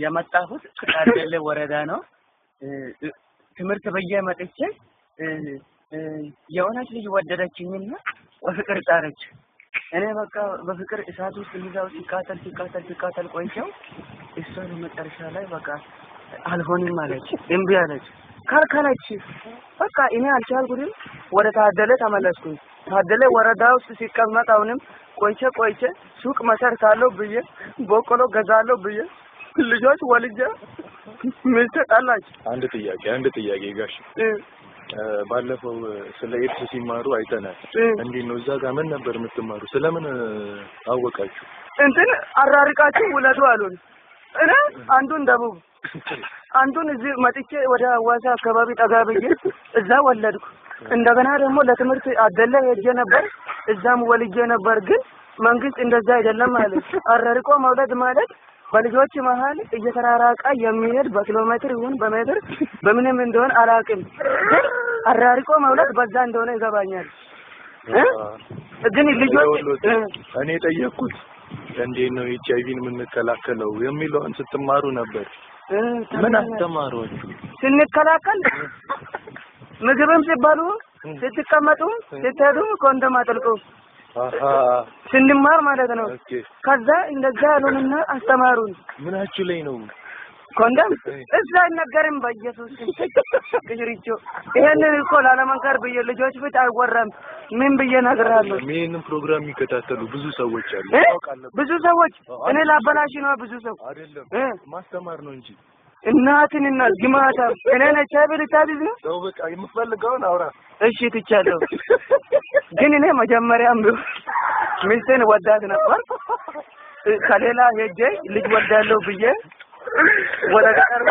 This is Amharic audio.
የመጣሁት ከአደለ ወረዳ ነው ትምርት በየመጥቼ የሆነች ልጅ ወደደችኝና በፍቅር ጣረች እኔ በቃ በፍቅር እሳት ውስጥ ልዛው ሲቃጠል ቆይቼው እሷ ለመጨረሻ ላይ በቃ አልሆንም ማለች እምቢ አለች ካልካለች በቃ እኔ አልቻልኩኝም ወደ ታደለ ተመለስኩኝ ታደለ ወረዳ ውስጥ ሲቀመጥ አሁንም ቆይቼ ሱቅ መሰርታለሁ ብዬ በቆሎ ገዛለሁ ብዬ ልጆች ወልጄ ምን ተጣላች አንድ ጥያቄ ጋሽ ባለፈው ስለ ኤድስ ሲማሩ አይተናል እንዴ ነው እዛ ጋር ምን ነበር የምትማሩ ስለምን አወቃችሁ እንትን አራርቃችሁ ውለዱ አሉን እኔ አንዱን ደቡብ አንዱን እዚህ መጥቼ ወደ አዋሳ አካባቢ ጠጋብዬ እዛ ወለድኩ እንደገና ደግሞ ለትምህርት አደለ ሄጄ ነበር እዛም ወልጄ ነበር ግን መንግስት እንደዛ አይደለም ማለት አራርቆ መውለድ ማለት በልጆች መሃል እየተራራቀ የሚሄድ በኪሎሜትር ይሁን በሜትር በምንም እንደሆነ አላቅም አራርቆ መውለድ በዛ እንደሆነ ይገባኛል ግን ልጆች እኔ ጠየቅኩት እንዴት ነው ኤችአይቪን የምንከላከለው የሚለውን ስትማሩ ነበር ምን አስተማሯችሁ ስንከላከል ምግብም ሲባሉ ስትቀመጡ ስትሄዱ ኮንዶም አጥልቁ ስንማር ማለት ነው ከዛ እንደዛ ያሉንና አስተማሩን ምናችሁ ላይ ነው ኮንዶም እዛ ነገርም በኢየሱስ ግጅሪቾ ይሄንን እኮ ላለመንከር ብዬ ልጆች ፊት አይወራም ምን ብዬ ነግራለሁ ይሄንን ፕሮግራም ይከታተሉ ብዙ ሰዎች አሉ ብዙ ሰዎች እኔ ላበላሽ ነው ብዙ ሰው አይደለም ማስተማር ነው እንጂ እናትና ግማታ እኔ ነኝ ታቢዝ ነው ሰው በቃ የምፈልገውን አውራ እሺ ትቻለሁ ግን እኔ መጀመሪያም ሚስቴን ወዳት ነበር ከሌላ ሄጄ ልጅ ወዳለሁ ብዬ ወደ ገጠር